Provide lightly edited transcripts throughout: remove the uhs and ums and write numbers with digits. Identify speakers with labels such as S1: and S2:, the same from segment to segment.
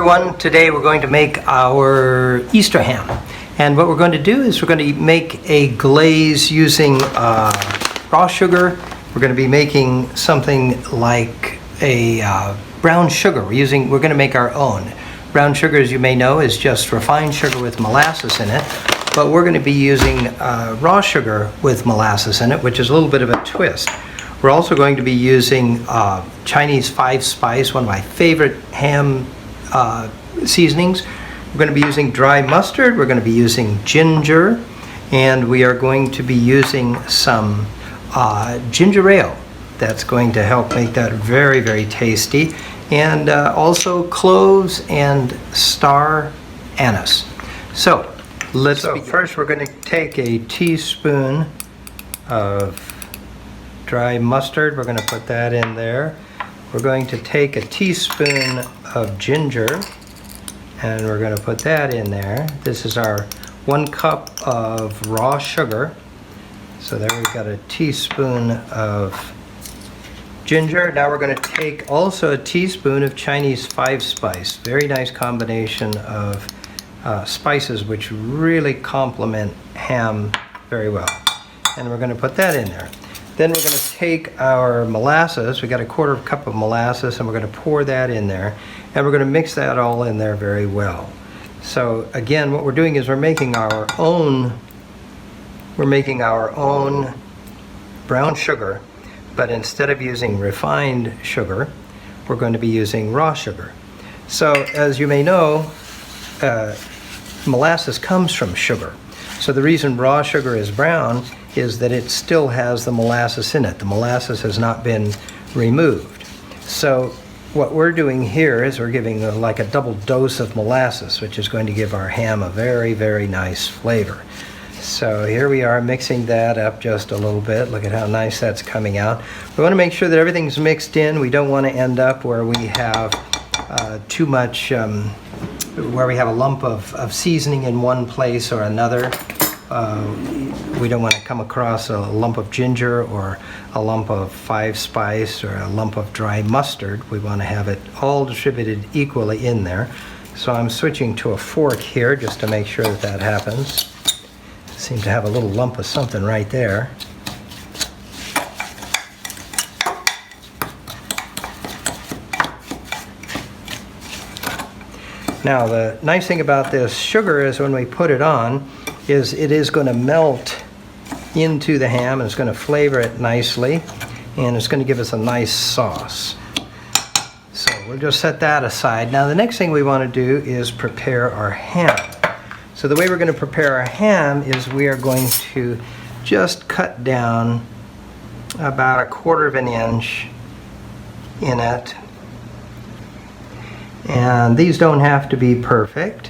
S1: everyone. Today we're going to make our Easter ham. And what we're going to do is we're going to make a glaze using raw sugar. We're going to be making something like a brown sugar. We're going to make our own. Brown sugar, as you may know, is just refined sugar with molasses in it. But we're going to be using raw sugar with molasses in it, which is a little bit of a twist. We're also going to be using Chinese 5-spice, one of my favorite ham seasonings. We're going to be using dry mustard, we're going to be using ginger, and we are going to be using some ginger ale. That's going to help make that very, very tasty. And also cloves and star anise. So let's begin. First we're going to take a teaspoon of dry mustard. We're going to put that in there. We're going to take a teaspoon of ginger and we're going to put that in there. This is our 1 cup of raw sugar. So there we've got a teaspoon of ginger. Now we're going to take also a teaspoon of Chinese 5-spice. Very nice combination of spices which really complement ham very well. And we're going to put that in there. Then we're going to take our molasses. We got a 1/4 cup of molasses, and we're going to pour that in there, and we're going to mix that all in there very well. So again, what we're doing is we're making our own brown sugar, but instead of using refined sugar, we're going to be using raw sugar. So as you may know, molasses comes from sugar. So the reason raw sugar is brown is that it still has the molasses in it. The molasses has not been removed. So what we're doing here is we're giving like a double dose of molasses, which is going to give our ham a very, very nice flavor. So here we are mixing that up just a little bit. Look at how nice that's coming out. We want to make sure that everything's mixed in. We don't want to end up where we have too much, where we have a lump of seasoning in one place or another. We don't want to come across a lump of ginger or a lump of 5-spice or a lump of dry mustard. We want to have it all distributed equally in there. So I'm switching to a fork here just to make sure that that happens. Seem to have a little lump of something right there. Now the nice thing about this sugar is when we put it on, is it is going to melt into the ham and it's going to flavor it nicely, and it's going to give us a nice sauce. So we'll just set that aside. Now the next thing we want to do is prepare our ham. So the way we're going to prepare our ham is we are going to just cut down about 1/4 inch in it. And these don't have to be perfect.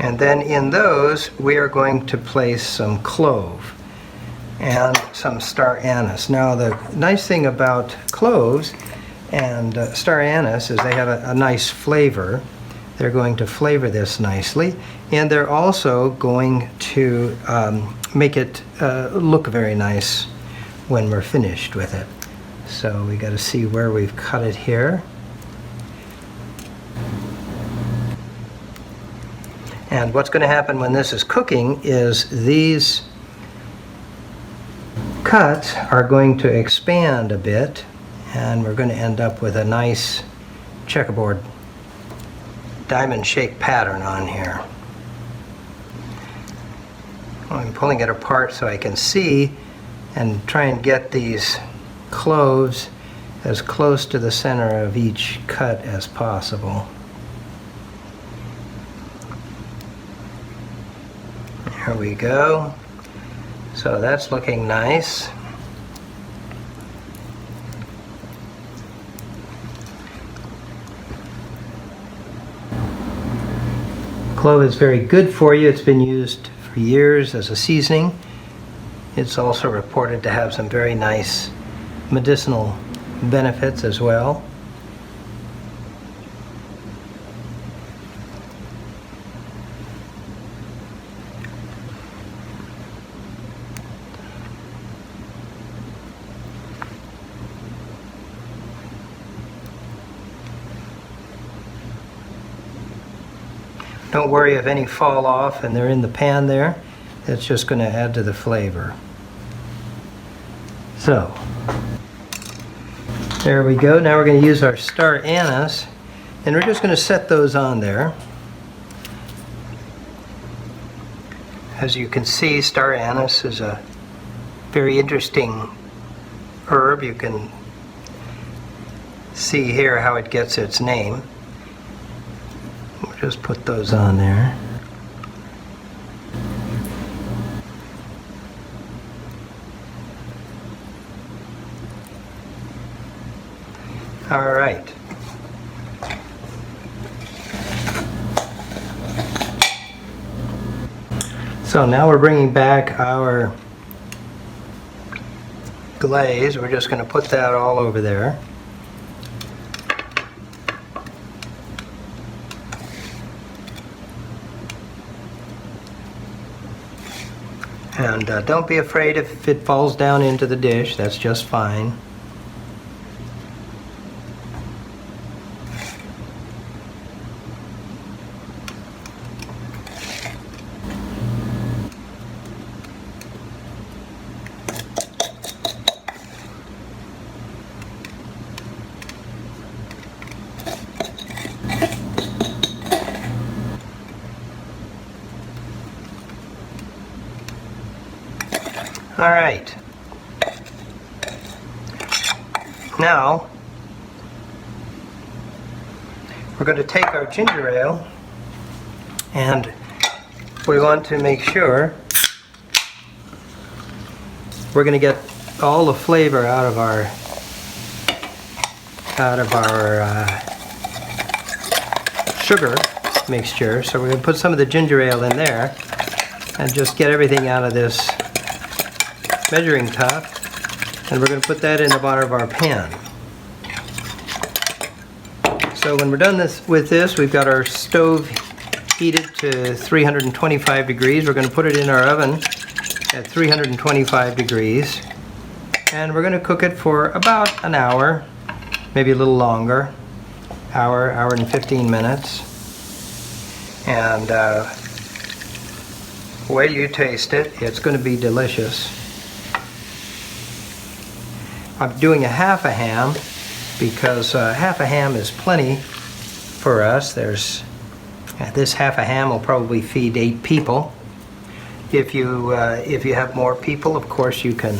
S1: And then in those, we are going to place some clove and some star anise. Now the nice thing about cloves and star anise is they have a nice flavor. They're going to flavor this nicely, and they're also going to make it look very nice when we're finished with it. So we got to see where we've cut it here. And what's going to happen when this is cooking is these cuts are going to expand a bit, and we're going to end up with a nice checkerboard diamond-shaped pattern on here. I'm pulling it apart so I can see and try and get these cloves as close to the center of each cut as possible. There we go. So that's looking nice. Clove is very good for you. It's been used for years as a seasoning. It's also reported to have some very nice medicinal benefits as well. Don't worry if any fall off and they're in the pan there. That's just going to add to the flavor. So, there we go. Now we're going to use our star anise, and we're just going to set those on there. As you can see, star anise is a very interesting herb. You can see here how it gets its name. We'll just put those on there. All right. So now we're bringing back our glaze. We're just going to put that all over there. And don't be afraid if it falls down into the dish. That's just fine. All right. Now, we're going to take our ginger ale, and we want to make sure we're going to get all the flavor out of our sugar mixture. So we're going to put some of the ginger ale in there and just get everything out of this measuring cup, and we're going to put that in the bottom of our pan. So when we're done with this, we've got our stove heated to 325 degrees. We're going to put it in our oven at 325 degrees, and we're going to cook it for about an hour, maybe a little longer, hour and 15 minutes. And the way you taste it, it's going to be delicious. I'm doing a half a ham because half a ham is plenty for us. This half a ham will probably feed 8 people. If you have more people, of course you can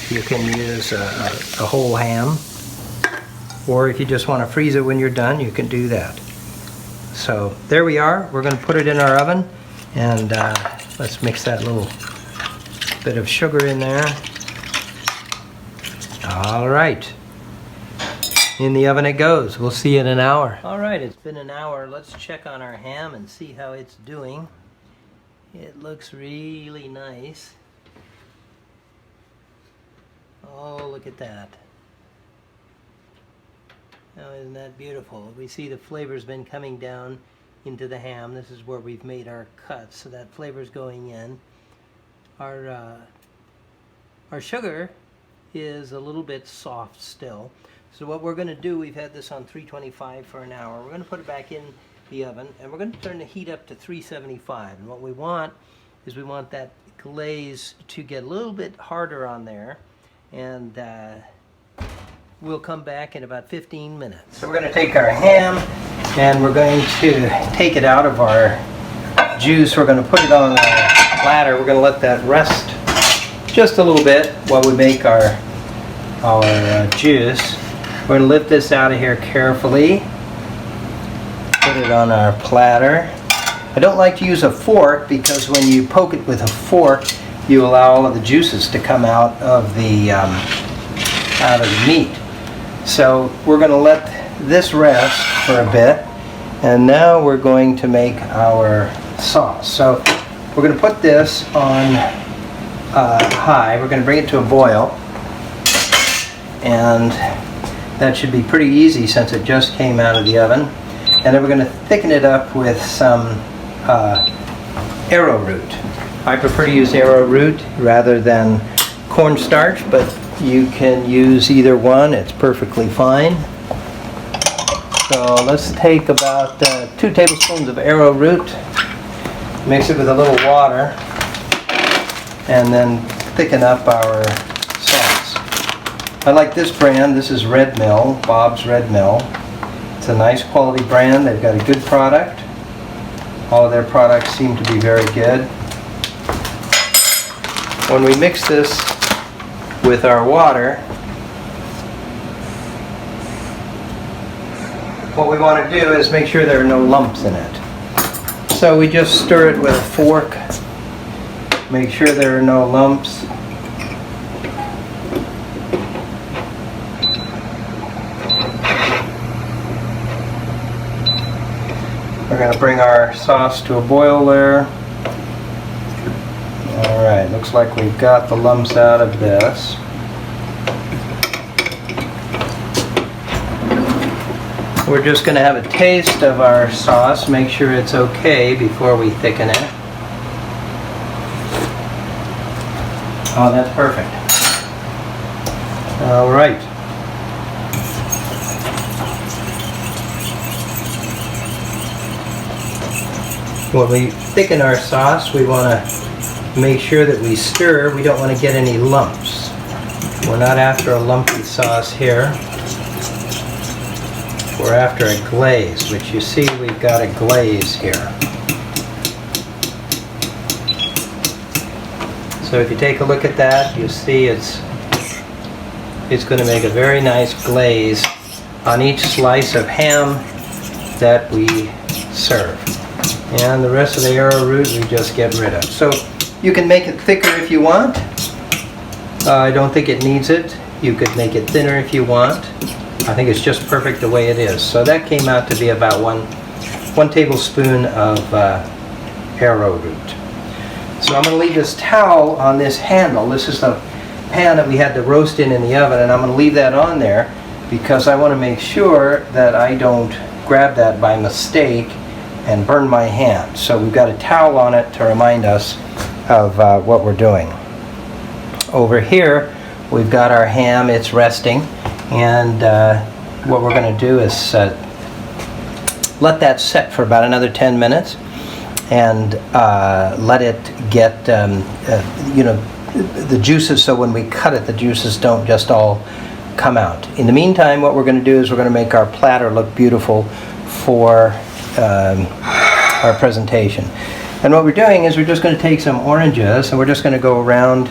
S1: use a whole ham, or if you just want to freeze it when you're done, you can do that. So there we are. We're going to put it in our oven, and let's mix that little bit of sugar in there. All right, in the oven it goes. We'll see you in an hour. All right, it's been an hour. Let's check on our ham and see how it's doing. It looks really nice. Oh, look at that. Oh, isn't that beautiful? We see the flavor's been coming down into the ham. This is where we've made our cuts, so that flavor's going in. Our sugar is a little bit soft still. So what we're going to do, we've had this on 325 for an hour. We're going to put it back in the oven, and we're going to turn the heat up to 375. And what we want is we want that glaze to get a little bit harder on there, and we'll come back in about 15 minutes. So we're going to take our ham, and we're going to take it out of our juice. We're going to put it on a platter. We're going to let that rest just a little bit while we make our juice. We're going to lift this out of here carefully. Put it on our platter. I don't like to use a fork because when you poke it with a fork, you allow all of the juices to come out of the meat. So we're going to let this rest for a bit, and now we're going to make our sauce. So we're going to put this on high. We're going to bring it to a boil, and that should be pretty easy since it just came out of the oven. And then we're going to thicken it up with some arrowroot. I prefer to use arrowroot rather than cornstarch, but you can use either one. It's perfectly fine. So let's take about 2 tablespoons of arrowroot, mix it with a little water, and then thicken up our sauce. I like this brand. This is Red Mill, Bob's Red Mill. It's a nice quality brand. They've got a good product. All of their products seem to be very good. When we mix this with our water, what we want to do is make sure there are no lumps in it. So we just stir it with a fork, make sure there are no lumps. We're going to bring our sauce to a boil there. Alright, looks like we've got the lumps out of this. We're just going to have a taste of our sauce, make sure it's okay before we thicken it. Oh, that's perfect. Alright. When we thicken our sauce, we want to make sure that we stir. We don't want to get any lumps. We're not after a lumpy sauce here. We're after a glaze, which you see we've got a glaze here. So if you take a look at that, you see it's going to make a very nice glaze on each slice of ham that we serve. And the rest of the arrowroot we just get rid of. So you can make it thicker if you want. I don't think it needs it. You could make it thinner if you want. I think it's just perfect the way it is. So that came out to be about one tablespoon of arrowroot. So I'm going to leave this towel on this handle. This is the pan that we had to roast in the oven, and I'm going to leave that on there because I want to make sure that I don't grab that by mistake and burn my hand. So we've got a towel on it to remind us of what we're doing. Over here we've got our ham. It's resting, and what we're going to do is let that set for about another 10 minutes and let it get the juices, so when we cut it the juices don't just all come out. In the meantime, what we're going to do is we're going to make our platter look beautiful for our presentation. And what we're doing is we're just going to take some oranges and we're just going to go around.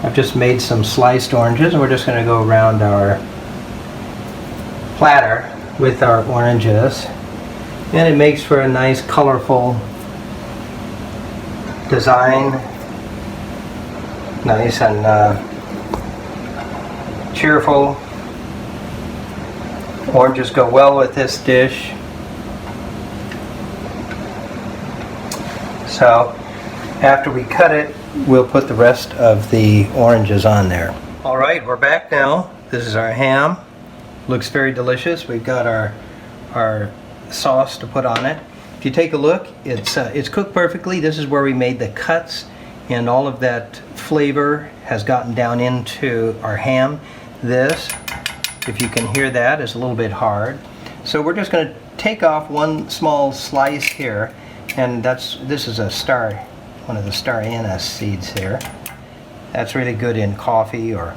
S1: I've just made some sliced oranges and we're just going to go around our platter with our oranges, and it makes for a nice colorful design, nice and cheerful. Oranges go well with this dish. So after we cut it, we'll put the rest of the oranges on there. All right, we're back now. This is our ham. Looks very delicious. We've got our sauce to put on it. If you take a look, it's cooked perfectly. This is where we made the cuts, and all of that flavor has gotten down into our ham. This, if you can hear that, is a little bit hard. So we're just going to take off one small slice here, and this is one of the star anise seeds here. That's really good in coffee or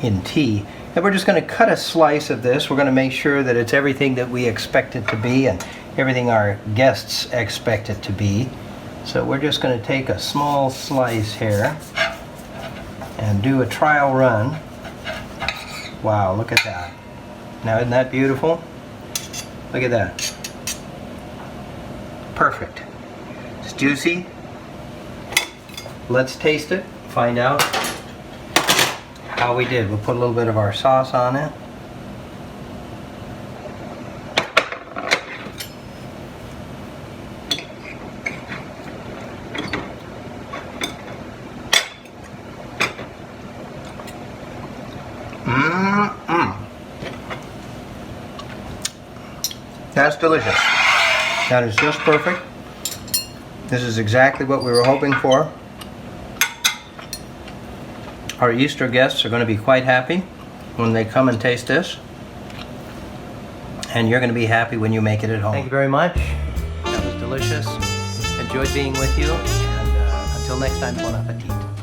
S1: in tea. And we're just going to cut a slice of this. We're going to make sure that it's everything that we expect it to be and everything our guests expect it to be. So we're just going to take a small slice here and do a trial run. Wow, look at that. Now, isn't that beautiful? Look at that. Perfect. It's juicy. Let's taste it, find out how we did. We'll put a little bit of our sauce on it. That's delicious. That is just perfect. This is exactly what we were hoping for. Our Easter guests are going to be quite happy when they come and taste this. and you're going to be happy when you make it at home. Thank you very much. That was delicious. Enjoyed being with you, and until next time, bon appetit.